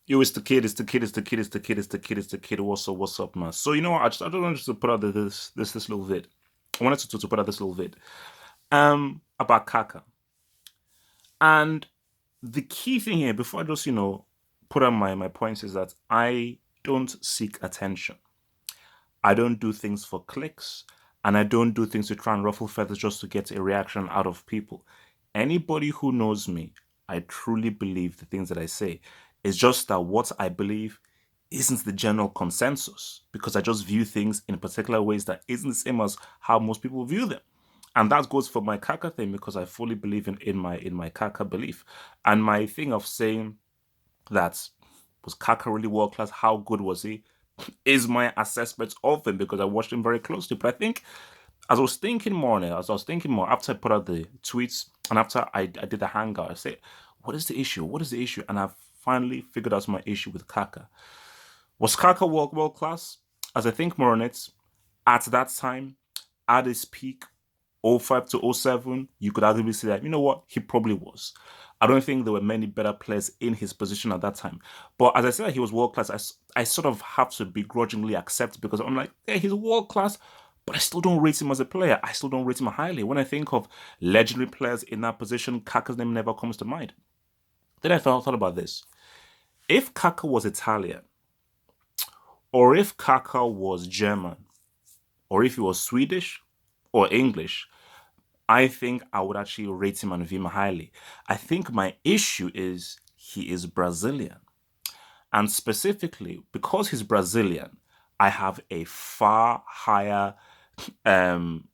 Yo, it's the kid, it's the kid, it's the kid, it's the kid, it's the kid, it's the kid. What's up, man? So you know what? I just wanted to put out this little vid. I wanted to put out this little vid. About Kaka. And the key thing here, before I just, put on my points, is that I don't seek attention. I don't do things for clicks, and I don't do things to try and ruffle feathers just to get a reaction out of people. Anybody who knows me, I truly believe the things that I say. It's just that what I believe isn't the general consensus because I just view things in particular ways that isn't the same as how most people view them. And that goes for my Kaka thing because I fully believe in my Kaka belief. And my thing of saying that was Kaka really world class? How good was he? Is my assessment of him because I watched him very closely. But I think as I was thinking more on it, as I was thinking more after I put out the tweets and after I did the hangout, I said, what is the issue? What is the issue? And I finally figured out my issue with Kaka. Was Kaka world class? As I think more on it, at that time, at his peak, 05 to 07, you could arguably say that, you know what, he probably was. I don't think there were many better players in his position at that time. But as I said, he was world class. I sort of have to begrudgingly accept because I'm like, yeah, he's world class, but I still don't rate him as a player. I still don't rate him highly. When I think of legendary players in that position, Kaka's name never comes to mind. Then I thought about this. If Kaka was Italian, or if Kaka was German, or if he was Swedish or English, I think I would actually rate him and view him highly. I think my issue is he is Brazilian. And specifically, because he's Brazilian, I have a far higher um,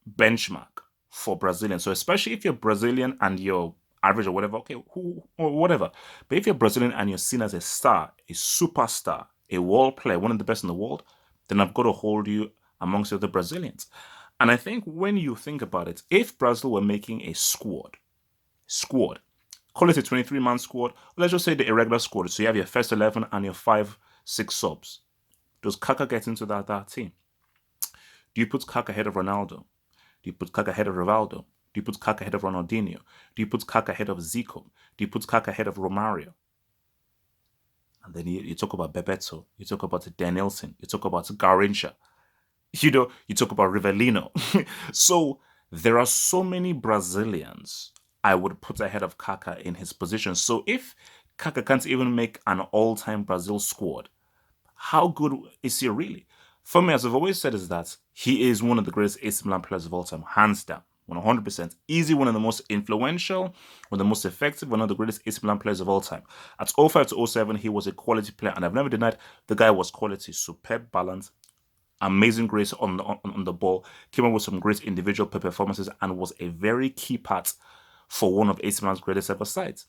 benchmark for Brazilian. So especially if you're Brazilian and you're average or whatever, okay, who or whatever. But if you're Brazilian and you're seen as a star, a superstar, a world player, one of the best in the world, then I've got to hold you amongst the other Brazilians. And I think when you think about it, if Brazil were making a squad, call it a 23-man squad, let's just say the irregular squad. So you have your first 11 and your five, six subs. Does Kaka get into that team? Do you put Kaka ahead of Ronaldo? Do you put Kaka ahead of Rivaldo? Do you put Kaka ahead of Ronaldinho? Do you put Kaka ahead of Zico? Do you put Kaka ahead of Romario? And then you talk about Bebeto, you talk about Danielson, you talk about Garincha, you talk about Rivellino. So there are so many Brazilians I would put ahead of Kaka in his position. So if Kaka can't even make an all-time Brazil squad, how good is he really? For me, as I've always said, is that he is one of the greatest AC Milan players of all time, hands down, 100%. Easy, one of the most influential, one of the most effective, one of the greatest AC Milan players of all time. At 05 to 07, he was a quality player, and I've never denied the guy was quality, superb balance, amazing grace on the ball, came up with some great individual performances, and was a very key part for one of AC Milan's greatest ever sides.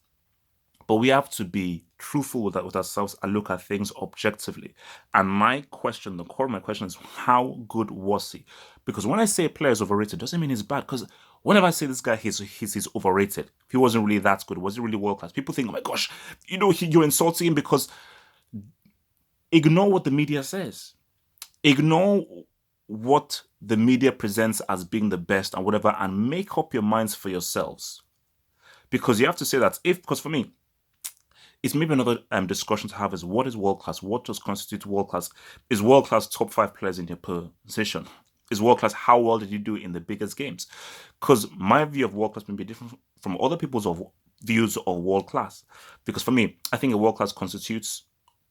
But we have to be truthful with ourselves and look at things objectively. And my question, the core of my question is, how good was he? Because when I say a player is overrated, doesn't mean he's bad. Because whenever I say this guy he's overrated, he wasn't really that good. Was he really world class? People think, oh my gosh, you're insulting him because ignore what the media says. Ignore what the media presents as being the best and whatever, and make up your minds for yourselves. Because you have to say that because for me, it's maybe another discussion to have is what is world class? What does constitute world class? Is world class top five players in your position? Is world class how well did you do in the biggest games? Because my view of world class may be different from other people's views of world class. Because for me, I think a world class constitutes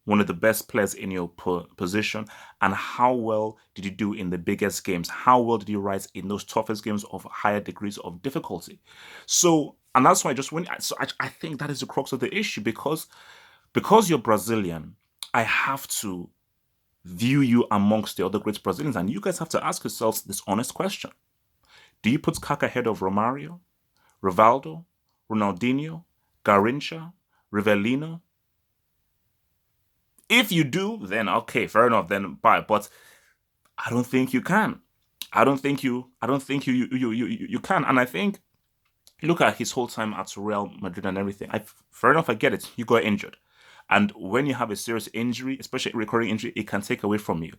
one of the best players in your position, and how well did you do in the biggest games? How well did you rise in those toughest games of higher degrees of difficulty? So, and that's why I think that is the crux of the issue because you're Brazilian, I have to view you amongst the other great Brazilians, and you guys have to ask yourselves this honest question: Do you put Kaka ahead of Romario, Rivaldo, Ronaldinho, Garincha, Rivellino? If you do, then okay, fair enough, then bye. But I don't think you can. I don't think you can. And I think look at his whole time at Real Madrid and everything. Fair enough, I get it. You got injured. And when you have a serious injury, especially a recurring injury, it can take away from you.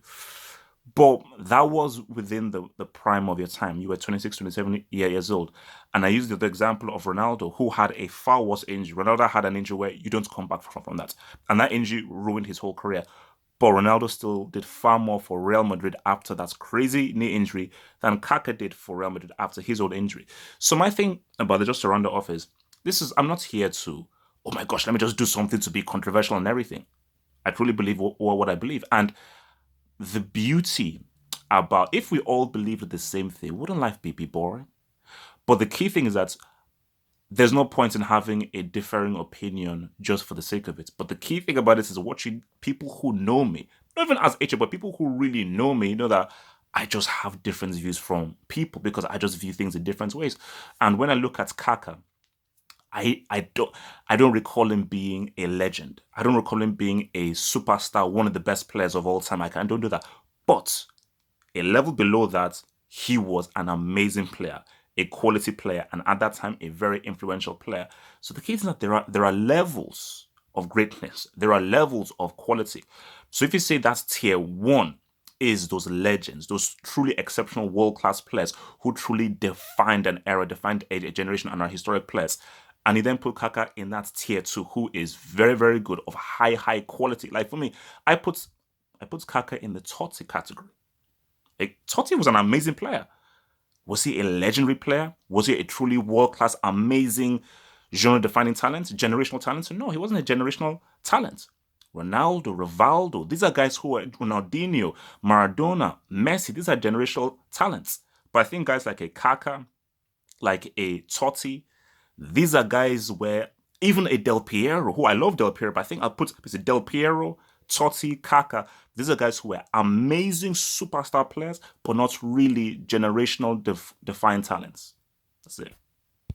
But that was within the prime of your time. You were 26, 27 years old. And I used the example of Ronaldo, who had a far worse injury. Ronaldo had an injury where you don't come back from that. And that injury ruined his whole career. But Ronaldo still did far more for Real Madrid after that crazy knee injury than Kaka did for Real Madrid after his own injury. So my thing about the just to round it off is this is I'm not here to, oh my gosh, let me just do something to be controversial and everything. I truly believe what I believe. And the beauty about if we all believed the same thing, wouldn't life be boring? But the key thing is that there's no point in having a differing opinion just for the sake of it. But the key thing about this is watching people who know me, not even as HA, but people who really know me, know that I just have different views from people because I just view things in different ways. And when I look at Kaka, I don't recall him being a legend. I don't recall him being a superstar, one of the best players of all time. I don't do that. But a level below that, he was an amazing player, a quality player, and at that time a very influential player. So the key is that there are levels of greatness, there are levels of quality. So if you say that's tier one, is those legends, those truly exceptional world class players who truly defined an era, defined a generation, and are historic players. And you then put Kaka in that tier two, who is very, very good, of high quality. Like for me, I put Kaka in the Totti category. Like, Totti was an amazing player. Was he a legendary player? Was he a truly world class, amazing, genre defining talent, generational talent? No, he wasn't a generational talent. Ronaldo, Rivaldo, these are guys who are Ronaldinho, Maradona, Messi, these are generational talents. But I think guys like a Kaka, like a Totti, these are guys where even a Del Piero, who I love Del Piero, but I think I'll put is it Del Piero, Totti, Kaka. These are guys who were amazing superstar players, but not really generational defined talents. That's it.